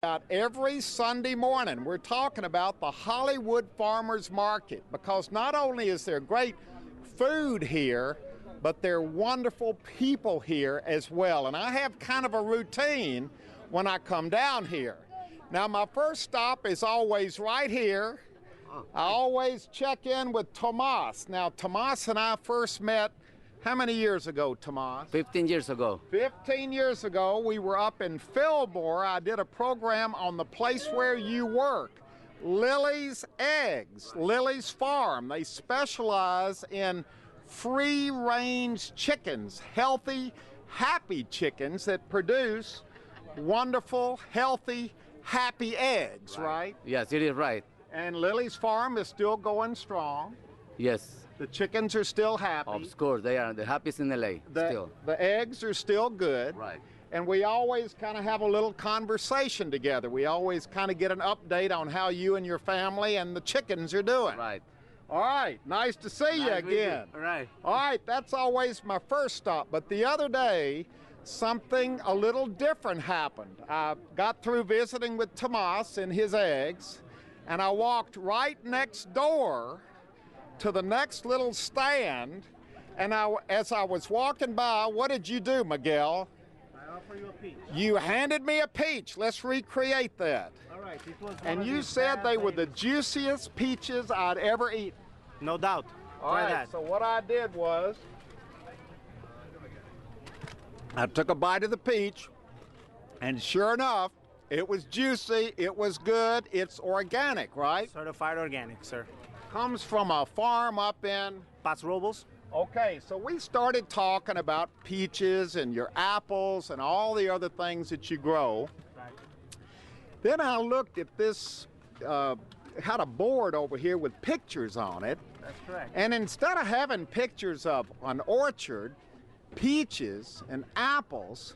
Out every Sunday morning. We're talking about the Hollywood Farmers Market because not only is there great food here, but there are wonderful people here as well. And I have kind of a routine when I come down here. Now, my first stop is always right here. I always check in with Tomas. Now, Tomas and I first met how many years ago, Tomas? 15 years ago. 15 years ago, we were up in Fillmore. I did a program on the place where you work, Lily's Eggs, Lily's Farm. They specialize in free-range chickens, healthy, happy chickens that produce wonderful, healthy, happy eggs, right? Yes, it is right. And Lily's Farm is still going strong. Yes. The chickens are still happy. Of course, they are the happiest in LA still. The eggs are still good. Right. And we always kind of have a little conversation together. We always kind of get an update on how you and your family and the chickens are doing. Right. All right, nice to see you again. All right. All right, that's always my first stop. But the other day, something a little different happened. I got through visiting with Tomas and his eggs, and I walked right next door to the next little stand, and as I was walking by, what did you do, Miguel? I offer you a peach. You handed me a peach. Let's recreate that. All right, it was And you said they were the juiciest peaches I'd ever eaten. No doubt. All Try right, that. so what I did was I took a bite of the peach, and sure enough, it was juicy, it was good, it's organic, right? Certified organic, sir. Comes from a farm up in... Paso Robles. Okay, so we started talking about peaches and your apples and all the other things that you grow. Right. Then I looked at this, had a board over here with pictures on it. That's correct. And instead of having pictures of an orchard, peaches, and apples,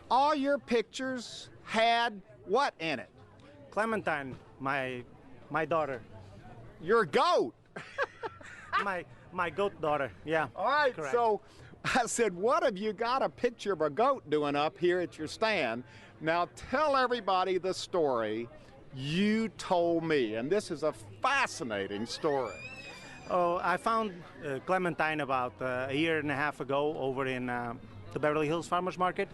all your pictures had what in it? Clementine, my daughter. Your goat. my goat daughter, yeah. All right, correct. So I said, what have you got a picture of a goat doing up here at your stand? Now tell everybody the story you told me, and this is a fascinating story. Oh, I found Clementine about a year and a half ago over in the Beverly Hills Farmers Market.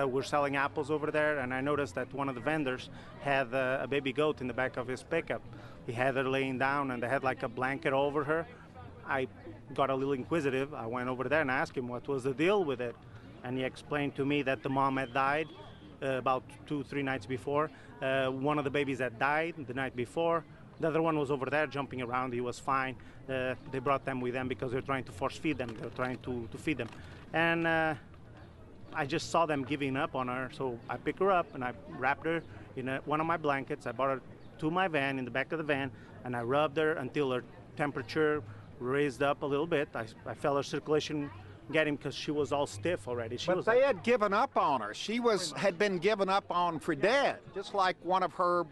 We're selling apples over there, and I noticed that one of the vendors had a baby goat in the back of his pickup. He had her laying down, and they had like a blanket over her. I got a little inquisitive. I went over there and asked him what was the deal with it. And he explained to me that the mom had died about 2-3 nights before. One of the babies had died the night before. The other one was over there jumping around. He was fine. They brought them with them because they were trying to force feed them. They were trying to feed them. And I just saw them giving up on her. So I picked her up and I wrapped her in one of my blankets. I brought her to my van, in the back of the van, and I rubbed her until her temperature raised up a little bit. I felt her circulation getting, because she was all stiff already. But they had given up on her. She had been given up on for dead, just like one of her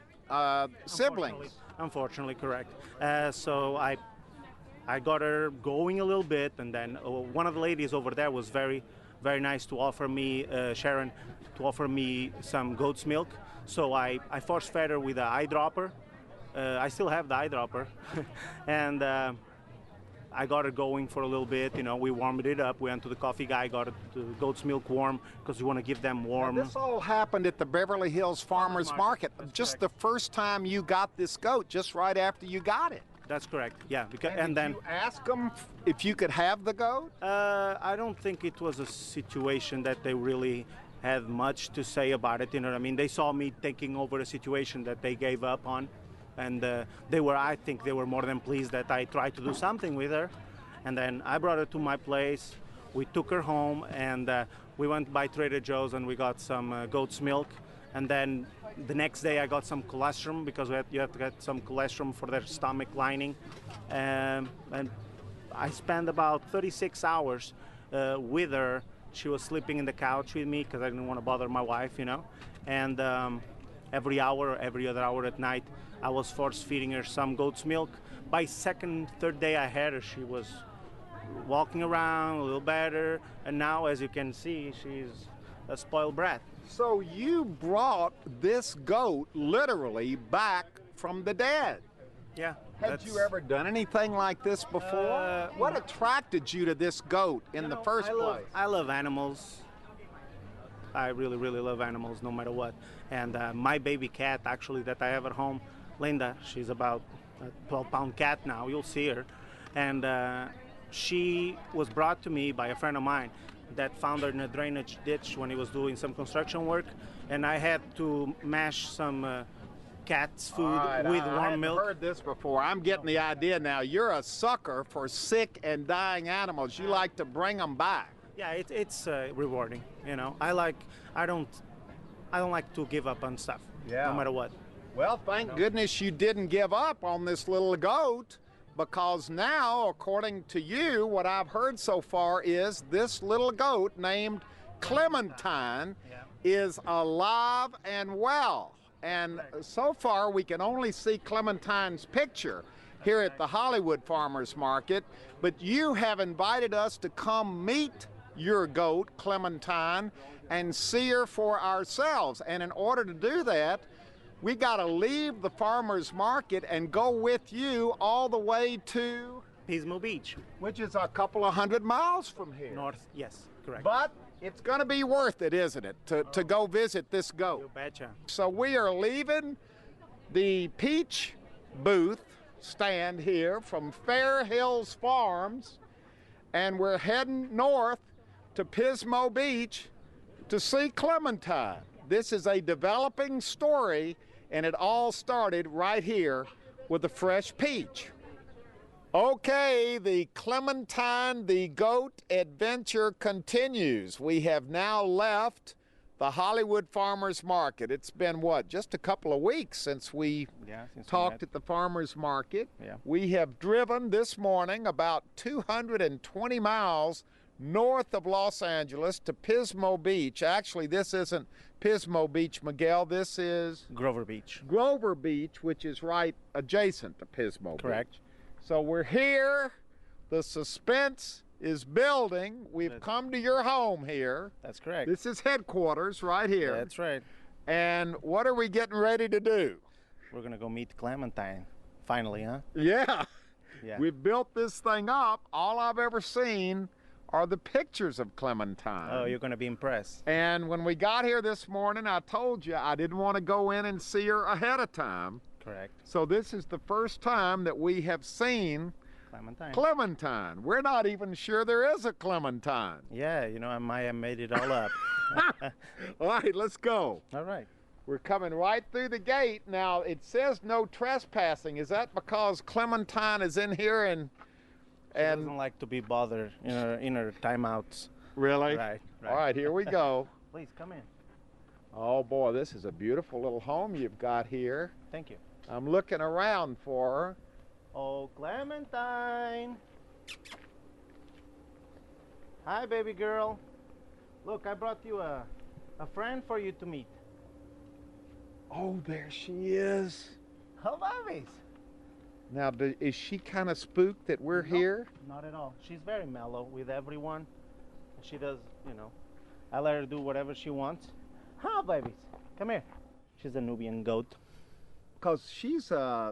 siblings. Unfortunately, correct. So I got her going a little bit, and then one of the ladies over there was very, very nice to offer me, Sharon, to offer me some goat's milk. So I force fed her with an eyedropper. I still have the eyedropper. And I got her going for a little bit. You know, we warmed it up. We went to the coffee guy, got the goat's milk warm, because we want to give them warm. Now, this all happened at the Beverly Hills Farmers Market. Just the first time you got this goat, just right after you got it. That's correct, yeah. And then you ask them if you could have the goat? I don't think it was a situation that they really had much to say about it. You know what I mean? They saw me taking over a situation that they gave up on. And I think they were more than pleased that I tried to do something with her. And then I brought her to my place. We took her home, and we went by Trader Joe's and we got some goat's milk. And then the next day I got some colostrum, because you have to get some colostrum for their stomach lining. And I spent about 36 hours with her. She was sleeping in the couch with me because I didn't want to bother my wife, you know. And every hour or every other hour at night, I was force feeding her some goat's milk. By third day I had her, she was walking around a little better. And now, as you can see, she's a spoiled brat. So you brought this goat literally back from the dead. Yeah. Had you ever done anything like this before? What attracted you to this goat in the first place? I love animals. I really, really love animals, no matter what. And my baby cat, actually, that I have at home, Linda, she's about a 12-pound cat now. You'll see her. And she was brought to me by a friend of mine that found her in a drainage ditch when he was doing some construction work. And I had to mash some cat's food with warm milk. I've heard this before. I'm getting the idea now. You're a sucker for sick and dying animals. You like to bring them back. Yeah, it's rewarding. You know, I don't like to give up on stuff. Yeah. No matter what. Well, thank goodness you didn't give up on this little goat, because now, according to you, what I've heard so far is this little goat named Clementine is alive and well. And so far, we can only see Clementine's picture here at the Hollywood Farmers Market, but you have invited us to come meet your goat, Clementine, and see her for ourselves. And in order to do that, we got to leave the farmers market and go with you all the way to Pismo Beach, which is a couple of 100 miles from here. North, yes, correct. But it's going to be worth it, isn't it, to go visit this goat? You betcha. So we are leaving the peach booth stand here from Fair Hills Farms, and we're heading north to Pismo Beach to see Clementine. This is a developing story, and it all started right here with a fresh peach. Okay, the Clementine the Goat adventure continues. We have now left the Hollywood Farmers Market. It's been, what, just a couple of weeks since we talked at the Farmers Market. Yeah. We have driven this morning about 220 miles north of Los Angeles to Pismo Beach. Actually, this isn't Pismo Beach, Miguel. This is Grover Beach. Grover Beach, which is right adjacent to Pismo Correct. Beach. So we're here. The suspense is building. We've come to your home here. That's correct. This is headquarters right here. That's right. And what are we getting ready to do? We're going to go meet Clementine. Finally, huh? Yeah. Yeah. We've built this thing up. All I've ever seen are the pictures of Clementine. Oh, you're going to be impressed. And when we got here this morning, I told you I didn't want to go in and see her ahead of time. Correct. So this is the first time that we have seen Clementine. Clementine. We're not even sure there is a Clementine. Yeah, you know, I might have made it all up. All right, let's go. All right. We're coming right through the gate. Now, it says no trespassing. Is that because Clementine is in here and She doesn't like to be bothered in her timeouts. Really? Right. All right, here we go. Please come in. Oh, boy, this is a beautiful little home you've got here. Thank you. I'm looking around for her. Oh, Clementine. Hi, baby girl. Look, I brought you a friend for you to meet. Oh, there she is. Oh, babies. Now, is she kind of spooked that we're here? Not at all. She's very mellow with everyone. She does, I let her do whatever she wants. Hi, babies. Come here. She's a Nubian goat. Because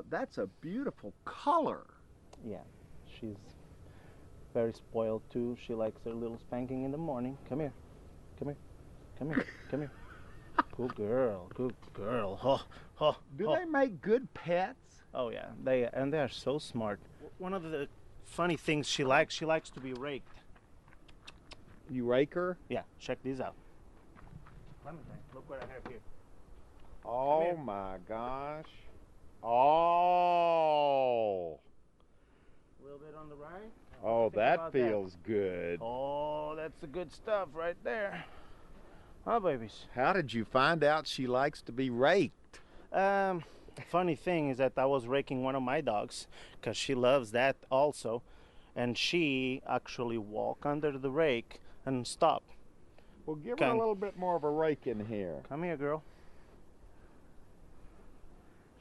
that's a beautiful color. Yeah, she's very spoiled too. She likes her little spanking in the morning. Come here. Come here. Come here. Come here. Good girl. Good girl. Do they make good pets? Oh yeah, they are so smart. One of the funny things she likes to be raked. You rake her? Yeah, check these out. Clementine, look what I have here. Oh my gosh. Oh. A little bit on the right. Oh, that feels good. Oh, that's the good stuff right there. Oh, babies. How did you find out she likes to be raked? Funny thing is that I was raking one of my dogs because she loves that also, and she actually walked under the rake and stop. Well, give her a little bit more of a rake in here. Come here, girl.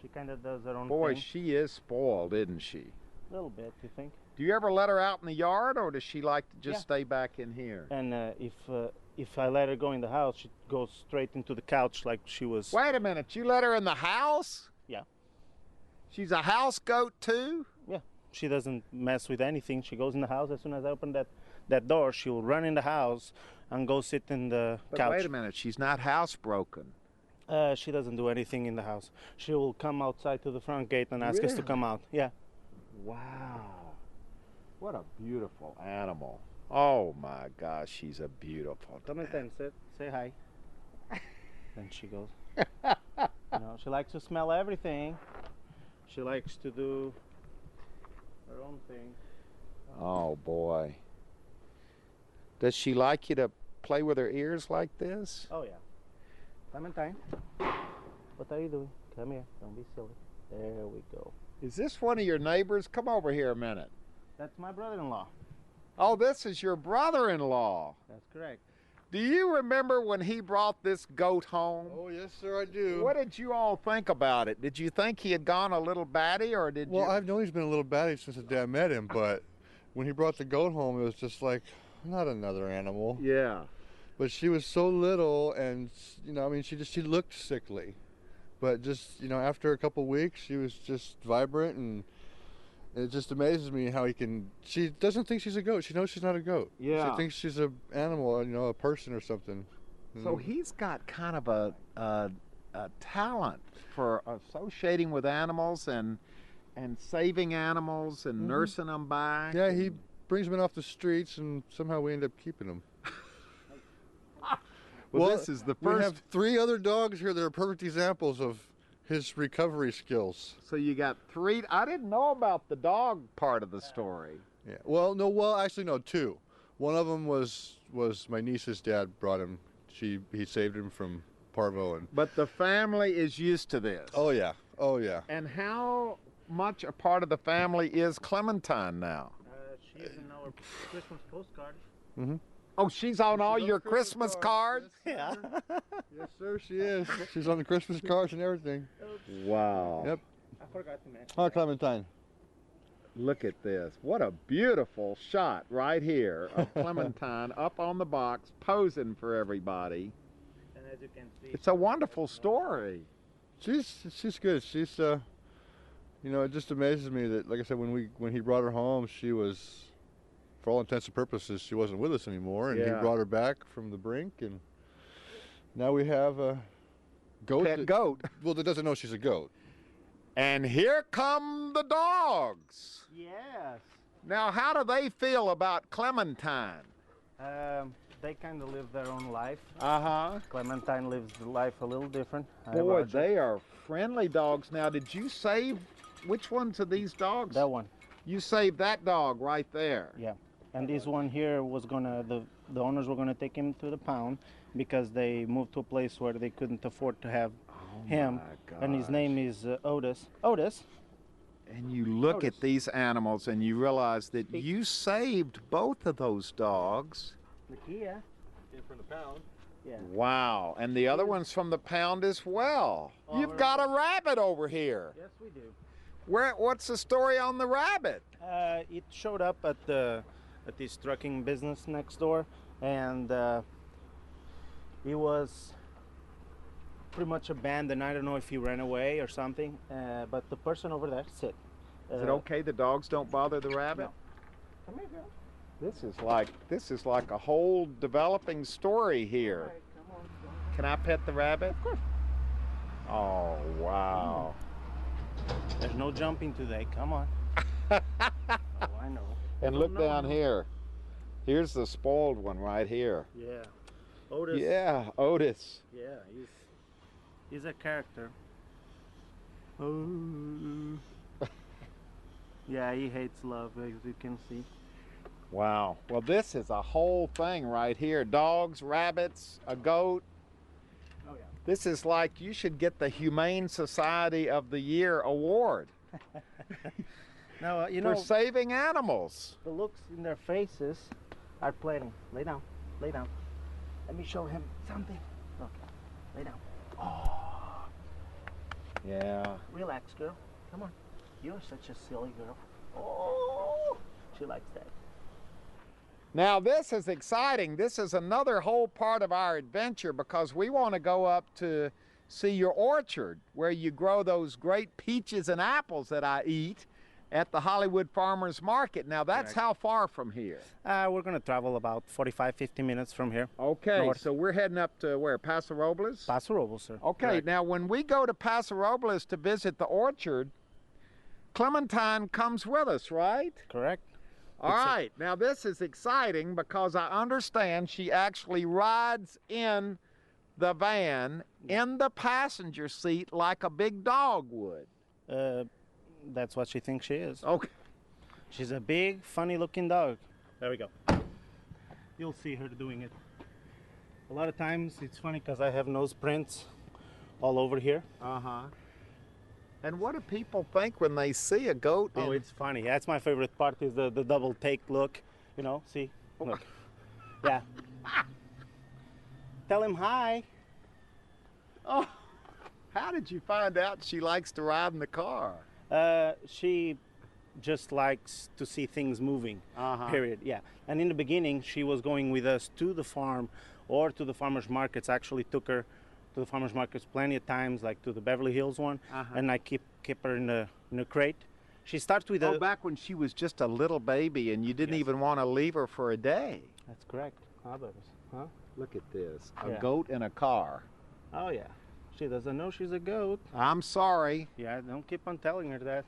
She kind of does her own Boy, thing. she is spoiled, isn't she? A little bit, you think? Do you ever let her out in the yard, or does she like to just stay back in here? And if if I let her go in the house, she goes straight into the couch like she was. Wait a minute, you let her in the house? Yeah. She's a house goat too? Yeah. She doesn't mess with anything. She goes in the house. As soon as I open that door, she'll run in the house and go sit in the But couch. wait a minute, she's not housebroken. She doesn't do anything in the house. She will come outside to the front gate and ask us to Really? come out. Yeah. Wow. What a beautiful animal. Oh my gosh, she's a beautiful. Come and then sit. Say hi. Then she goes. You know, she likes to smell everything. She likes to do her own thing. Oh boy. Does she like you to play with her ears like this? Oh yeah. Clementine, what are you doing? Come here. Don't be silly. There we go. Is this one of your neighbors? Come over here a minute. That's my brother-in-law. Oh, this is your brother-in-law. That's correct. Do you remember when he brought this goat home? Oh, yes, sir, I do. What did you all think about it? Did you think he had gone a little batty, or did Well, you? I've known he's been a little batty since the day I met him, but when he brought the goat home, it was just like, not another animal. Yeah. But she was so little, and you know, I mean, she looked sickly, but just, you know, after a couple weeks, she was just vibrant, and it just amazes me how he can. She doesn't think she's a goat. She knows she's not a goat. Yeah. She thinks she's an animal, you know, a person or something. So he's got kind of a talent for associating with animals and saving animals and nursing them back. Yeah, he brings them in off the streets, and somehow we end up keeping them. Well, this is the We first. have 3 other dogs here that are perfect examples of his recovery skills. So you got 3. I didn't know about the dog part of the story. Yeah. Well, no. Well, actually, no. 2. One of them was my niece's dad brought him. He saved him from parvo and. But the family is used to this. Oh yeah. Oh yeah. And how much a part of the family is Clementine now? She's in our Christmas postcard. Mm-hmm. Oh, she's on all your Christmas cards? Yes, yes, sir. She is. She's on the Christmas cards and everything. Wow. Yep. I forgot to mention. Hi, Clementine. Look at this. What a beautiful shot right here of Clementine up on the box posing for everybody. And as you can see, It's a wonderful story. She's good. She's you know, it just amazes me that, like I said, when he brought her home, she was, for all intents and purposes, she wasn't with us anymore, and he Yeah. brought her back from the brink, and now we have a goat. Pet goat. Well, that doesn't know she's a goat. And here come the dogs. yes. Now, how do they feel about Clementine? They kind of live their own life. Uh-huh. Clementine lives the life a little different. Boy, Roger. they are friendly dogs. Now, did you save, which ones of these dogs? That one. You saved that dog right there. Yeah. And this one here was gonna, the owners were gonna take him to the pound because they moved to a place where they couldn't afford to have him. And his name is Otis. Otis. And you look at these animals and you realize that you saved both of those dogs. Nakia. From the pound. Yeah. Wow. And the other one's from the pound as well. Oh, You've got a rabbit over here. Yes, we do. What's the story on the rabbit? It showed up at this trucking business next door, and he was pretty much abandoned. I don't know if he ran away or something, but the person over there said, Is it okay the dogs don't bother the rabbit? Come here, girl. This is like a whole developing story here. All right, come on. Can I pet the rabbit? Of course. Oh, wow. There's no jumping today. Come on. Oh, I know. And No, look no, down no. here. Here's the spoiled one right here. Yeah. Otis. Yeah, Otis. Yeah, he's a character. Oh. Yeah, he hates love, as you can see. Wow. Well, this is a whole thing right here. Dogs, rabbits, a goat. Oh yeah. This is like you should get the Humane Society of the Year award Now, you for know, saving animals. the looks in their faces are pleading. Lay down. Lay down. Let me show him something. Look. Lay down. Oh. Yeah. Relax, girl. Come on. You're such a silly girl. Oh. She likes that. Now this is exciting. This is another whole part of our adventure because we want to go up to see your orchard where you grow those great peaches and apples that I eat at the Hollywood Farmers Market. Now that's Correct. how far from here? We're going to travel about 45, 50 minutes from here. Okay, North. so we're heading up to where, Paso Robles? Paso Robles, sir. Okay, Correct. now when we go to Paso Robles to visit the orchard, Clementine comes with us, right? Correct. All right, now this is exciting because I understand she actually rides in the van in the passenger seat like a big dog would. That's what she thinks she is. Okay. She's a big, funny-looking dog. There we go. You'll see her doing it. A lot of times it's funny because I have nose prints all over here. Uh-huh. And what do people think when they see a goat? Oh, it's funny. That's my favorite part is the double take look. You know, see? Look. Yeah. Tell him hi. Oh, how did you find out she likes to ride in the car? She just likes to see things moving, Uh-huh. period. Yeah. And in the beginning, she was going with us to the farm or to the farmers markets. Actually took her to the farmers markets plenty of times, like to the Beverly Hills one. Uh-huh. And I keep her in a crate. She starts with Oh, a... back when she was just a little baby and you didn't Yes. even want to leave her for a day. That's correct. Huh, Bubbles? Huh? Look at this, a Yeah. goat in a car. Oh, yeah. She doesn't know she's a goat. I'm sorry. Yeah, don't keep on telling her that.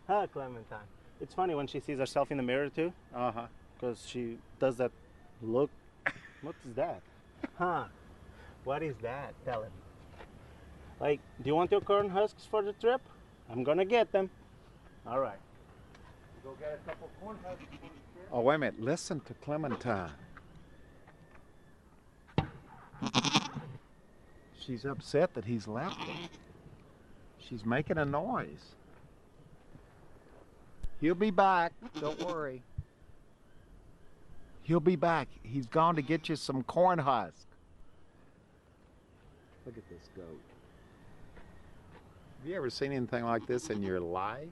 Huh, Clementine. It's funny when she sees herself in the mirror, too, Uh-huh. because she does that look. What is that? Huh? What is that? Tell him. Like, do you want your corn husks for the trip? I'm gonna get them. All right. Go get a couple corn husks for the trip. Oh, wait a minute. Listen to Clementine. She's upset that he's left her. She's making a noise. He'll be back. Don't worry. He'll be back. He's gone to get you some corn husk. Look at this goat. Have you ever seen anything like this in your life?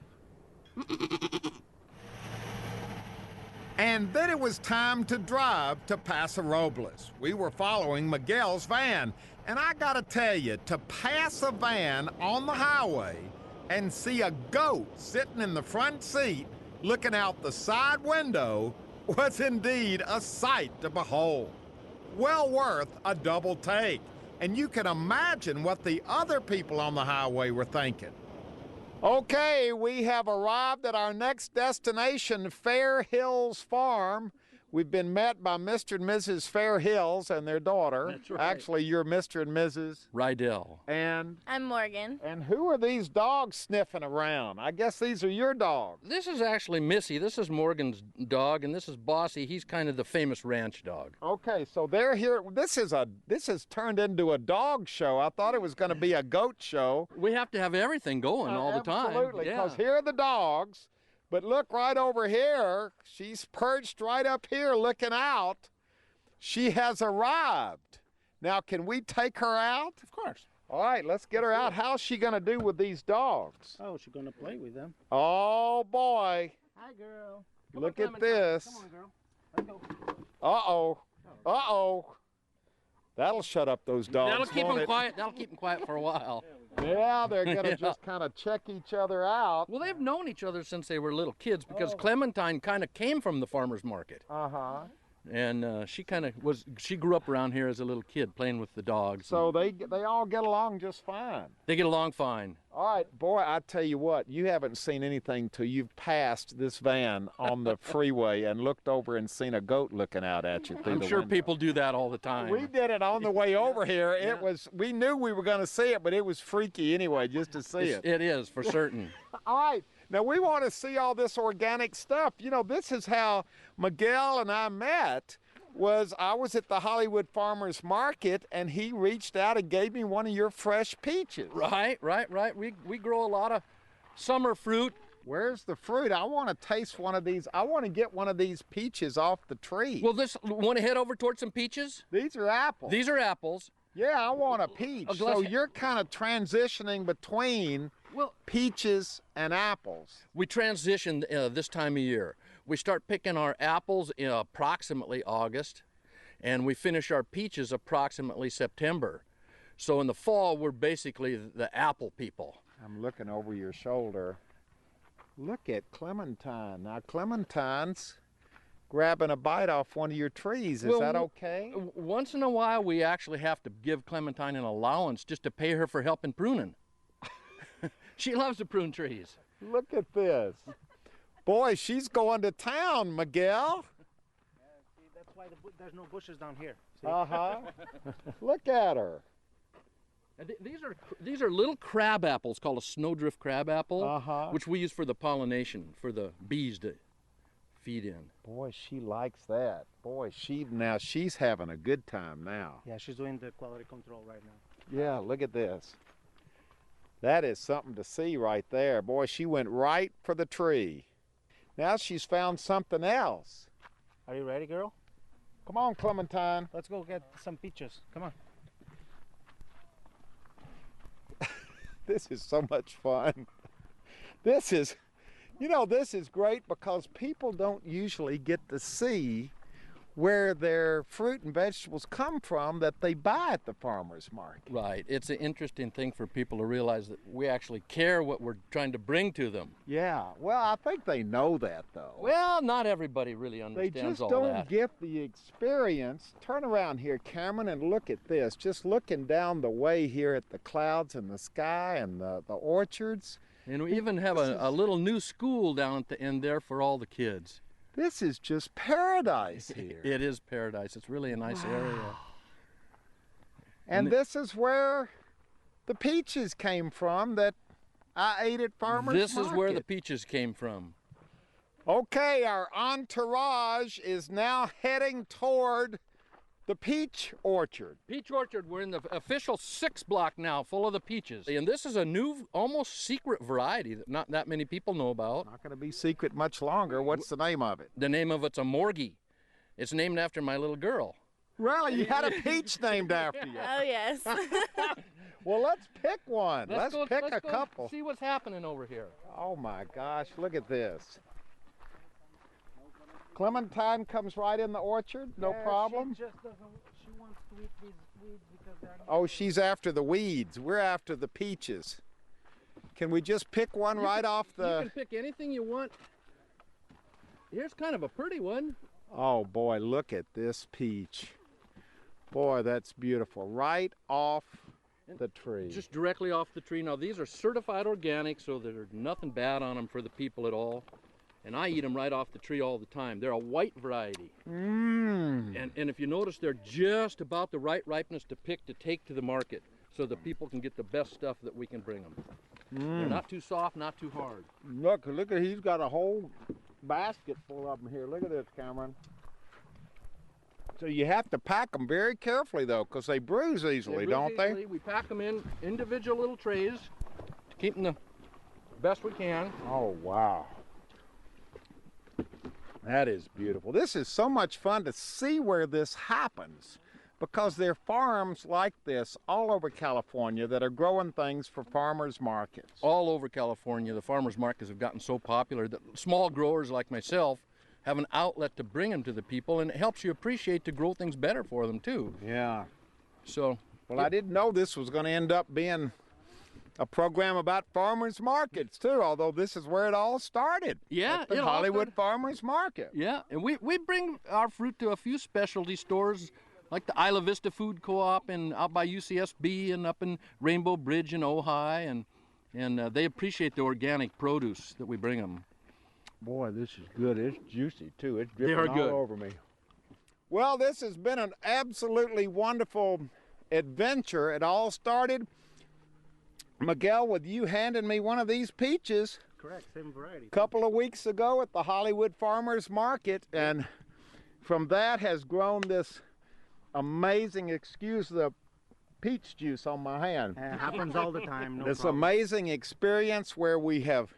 And then it was time to drive to Paso Robles. We were following Miguel's van. And I gotta tell you, to pass a van on the highway and see a goat sitting in the front seat looking out the side window was indeed a sight to behold. Well worth a double take. And you can imagine what the other people on the highway were thinking. Okay, we have arrived at our next destination, Fair Hills Farm. We've been met by Mr. and Mrs. Fair Hills and their daughter. That's right. Actually, you're Mr. and Mrs. Rydell. And I'm Morgan. who are these dogs sniffing around? I guess these are your dogs. This is actually Missy. This is Morgan's dog, and this is Bossy. He's kind of the famous ranch dog. Okay, so they're here. This has turned into a dog show. I thought it was going to be a goat show. We have to have everything going all the time. Absolutely, because Yeah. here are the dogs. But look right over here. She's perched right up here looking out. She has arrived. Now, can we take her out? Of course. All right, let's get her out. How's she going to do with these dogs? Oh, she's gonna play with them. Oh, boy. Hi, girl. Look at this. Come on, girl. Let's go. Uh-oh. Uh-oh. That'll shut up those dogs, That'll keep won't them it? quiet. That'll keep them quiet for a while. Yeah, they're going to Yeah. just kind of check each other out. Well, they've known each other since they were little kids because Oh. Clementine kind of came from the farmer's market. Uh-huh. And she grew up around here as a little kid playing with the dogs. So they all get along just fine. They get along fine. All right, boy, I tell you what, you haven't seen anything till you've passed this van on the freeway and looked over and seen a goat looking out at you through I'm the sure window. people do that all the time. We did it on the way over here. Yeah. We knew we were going to see it, but it was freaky anyway just to see it. It is, for certain. All right, now we want to see all this organic stuff. You know, this is how Miguel and I met. I was at the Hollywood Farmers Market, and he reached out and gave me one of your fresh peaches. Right. We grow a lot of summer fruit. Where's the fruit? I want to taste one of these. I want to get one of these peaches off the tree. Well, want to head over towards some peaches? These are apples. These are apples. Yeah, I want a peach. A glass- So you're kind of transitioning between Well, peaches and apples. we transition this time of year. We start picking our apples in approximately August, and we finish our peaches approximately September. So in the fall, we're basically the apple people. I'm looking over your shoulder. Look at Clementine. Now, Clementine's grabbing a bite off one of your trees. Is that okay? Once in a while, we actually have to give Clementine an allowance just to pay her for helping pruning. She loves to prune trees. Look at this. Boy, she's going to town, Miguel. See, that's why there's no bushes down here. See? Uh-huh. Look at her. These are little crab apples called a snowdrift crab apple, Uh-huh. which we use for the pollination, for the bees to feed in. Boy, she likes that. Boy, she's having a good time now. Yeah, she's doing the quality control right now. Yeah, look at this. That is something to see right there. Boy, she went right for the tree. Now she's found something else. Are you ready, girl? Come on, Clementine. Let's go get some peaches. Come on. This is so much fun. This is great because people don't usually get to see where their fruit and vegetables come from that they buy at the farmer's market. Right. It's an interesting thing for people to realize that we actually care what we're trying to bring to them. Yeah, well, I think they know that, though. Well, not everybody really They understands just all don't that. get the experience. Turn around here, Cameron, and look at this. Just looking down the way here at the clouds and the sky and the orchards. And we even have a little new school down at the end there for all the kids. This is just paradise here. It is paradise. It's really a nice area. And this is where the peaches came from that I ate at farmer's This market. is where the peaches came from. Okay, our entourage is now heading toward the peach orchard. Peach orchard, we're in the official 6 block now, full of the peaches. And this is a new, almost secret variety that not that many people know about. Not going to be secret much longer. What's the name of it? The name of it's a Morgie. It's named after my little girl. Really, you had a peach named after you. Oh, yes. Well, let's pick one. Let's go pick a couple. See what's happening over here. Oh my gosh, look at this. Clementine comes right in the orchard, no problem. She just doesn't. She wants to eat these weeds because they're. Oh, she's after the weeds. We're after the peaches. Can we just pick one right off You the... can pick anything you want. Here's kind of a pretty one. Oh boy, look at this peach. Boy, that's beautiful. Right off the tree. Just directly off the tree. Now, these are certified organic, so there's nothing bad on them for the people at all. And I eat them right off the tree all the time. They're a white variety. Mmm. And if you notice, they're just about the right ripeness to pick to take to the market so that people can get the best stuff that we can bring them. They're not too soft, not too hard. Look at, he's got a whole basket full of them here. Look at this, Cameron. So you have to pack them very carefully, though, because they bruise easily, don't they? We pack them in individual little trays to keep them the best we can. Oh, wow. That is beautiful. This is so much fun to see where this happens, because there are farms like this all over California that are growing things for farmers markets. All over California, the farmers markets have gotten so popular that small growers like myself have an outlet to bring them to the people, and it helps you appreciate to grow things better for them too. Yeah. So, well, I didn't know this was going to end up being a program about farmers markets too, although this is where it all started. Yeah, at the it all Hollywood started- Farmers Market. yeah, and we bring our fruit to a few specialty stores like the Isla Vista Food Co-op and out by UCSB and up in Rainbow Bridge in Ojai, and they appreciate the organic produce that we bring them. Boy, this is good. It's juicy too. It's They are dripping good. all over me. Well, this has been an absolutely wonderful adventure. It all started, Miguel, with you handing me one of these peaches Correct, same variety. a couple of weeks ago at the Hollywood Farmers Market, and from that has grown this amazing, excuse the peach juice on my hand, It happens all the time. No this problem. amazing experience where we have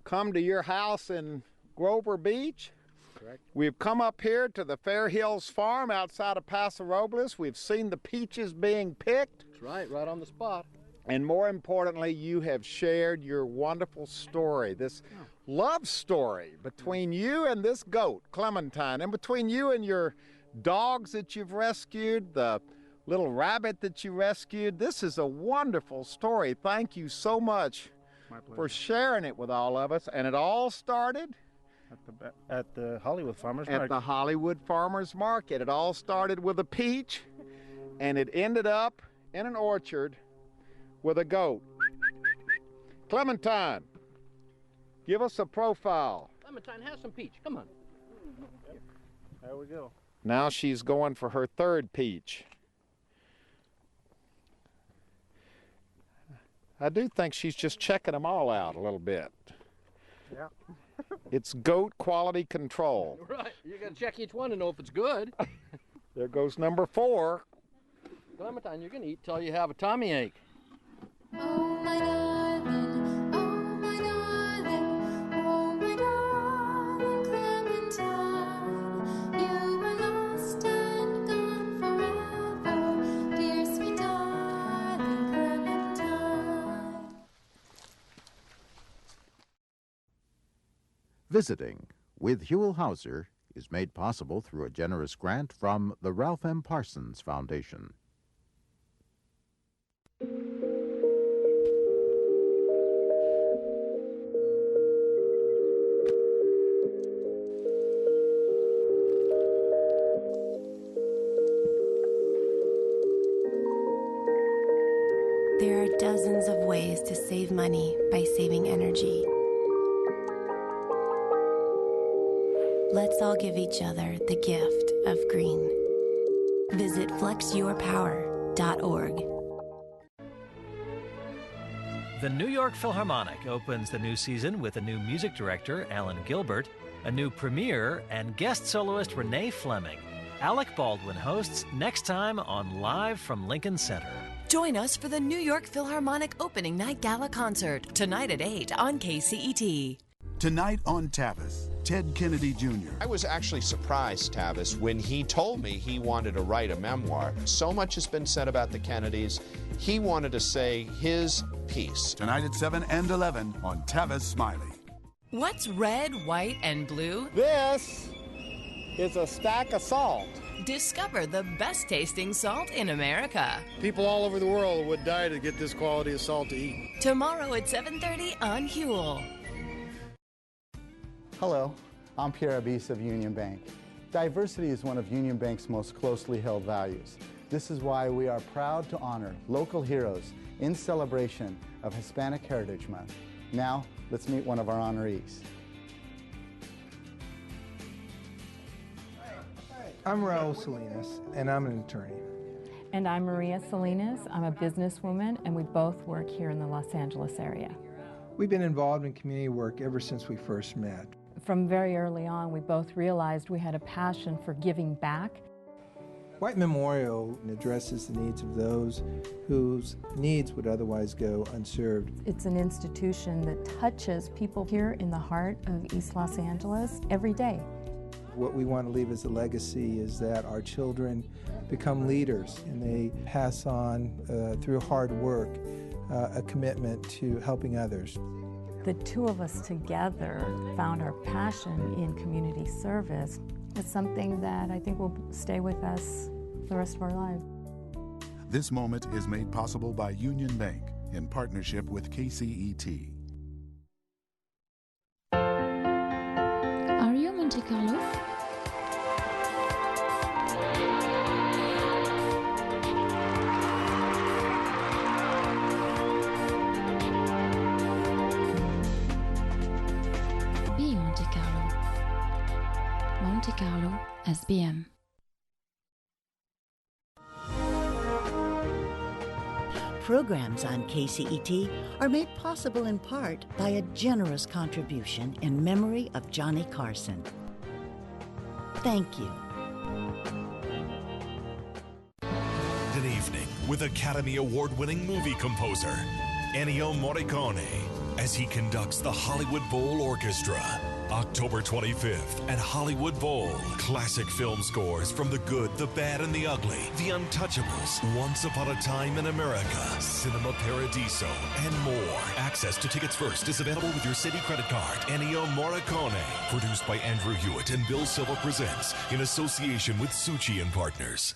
come to your house in Grover Beach. Correct. We've come up here to the Fair Hills Farm outside of Paso Robles. We've seen the peaches being picked. That's right on the spot. And more importantly, you have shared your wonderful story, this love story between you and this goat, Clementine, and between you and your dogs that you've rescued, the little rabbit that you rescued. This is a wonderful story. Thank you so much for sharing it with all of us. And it all started at the Hollywood Farmers Market. At the Hollywood Farmers Market. It all started with a peach, and it ended up in an orchard with a goat. Clementine, give us a profile. Clementine, have some peach. Come on. There we go. Now she's going for her third peach. I do think she's just checking them all out a little bit. Yeah. It's goat quality control. Right. You got to check each one to know if it's good. There goes number 4. Clementine, you're going to eat till you have a tummy ache. Oh my darling, oh my darling, oh my darling Clementine, you were lost and gone forever, dear sweet darling Clementine. Visiting with Huell Hauser is made possible through a generous grant from the Ralph M. Parsons Foundation. There are dozens of ways to save money by saving energy. Let's all give each other the gift of green. Visit flexyourpower.org. The New York Philharmonic opens the new season with a new music director, Alan Gilbert, a new premiere, and guest soloist Renee Fleming. Alec Baldwin hosts next time on Live from Lincoln Center. Join us for the New York Philharmonic Opening Night Gala Concert, tonight at 8 on KCET. Tonight on Tavis, Ted Kennedy Jr. I was actually surprised, Tavis, when he told me he wanted to write a memoir. So much has been said about the Kennedys. He wanted to say his piece. Tonight at 7 and 11 on Tavis Smiley. What's red, white, and blue? This is a stack of salt. Discover the best tasting salt in America. People all over the world would die to get this quality of salt to eat. Tomorrow at 7:30 on Huell. Hello, I'm Pierre Abis of Union Bank. Diversity is one of Union Bank's most closely held values. This is why we are proud to honor local heroes in celebration of Hispanic Heritage Month. Now, let's meet one of our honorees. I'm Raul Salinas, and I'm an attorney. And I'm Maria Salinas. I'm a businesswoman, and we both work here in the Los Angeles area. We've been involved in community work ever since we first met. From very early on, we both realized we had a passion for giving back. White Memorial addresses the needs of those whose needs would otherwise go unserved. It's an institution that touches people here in the heart of East Los Angeles every day. What we want to leave as a legacy is that our children become leaders and they pass on, through hard work, a commitment to helping others. The two of us together found our passion in community service. It's something that I think will stay with us for the rest of our lives. This moment is made possible by Union Bank in partnership with KCET. Are you Monte Carlo? Be Monte Carlo. Monte Carlo SBM. Programs on KCET are made possible in part by a generous contribution in memory of Johnny Carson. Thank you. An evening with Academy Award-winning movie composer Ennio Morricone as he conducts the Hollywood Bowl Orchestra. October 25th at Hollywood Bowl. Classic film scores from The Good, the Bad, and the Ugly, The Untouchables, Once Upon a Time in America, Cinema Paradiso, and more. Access to tickets first is available with your Citi credit card. Ennio Morricone. Produced by Andrew Hewitt and Bill Silva presents in association with Suchi and Partners.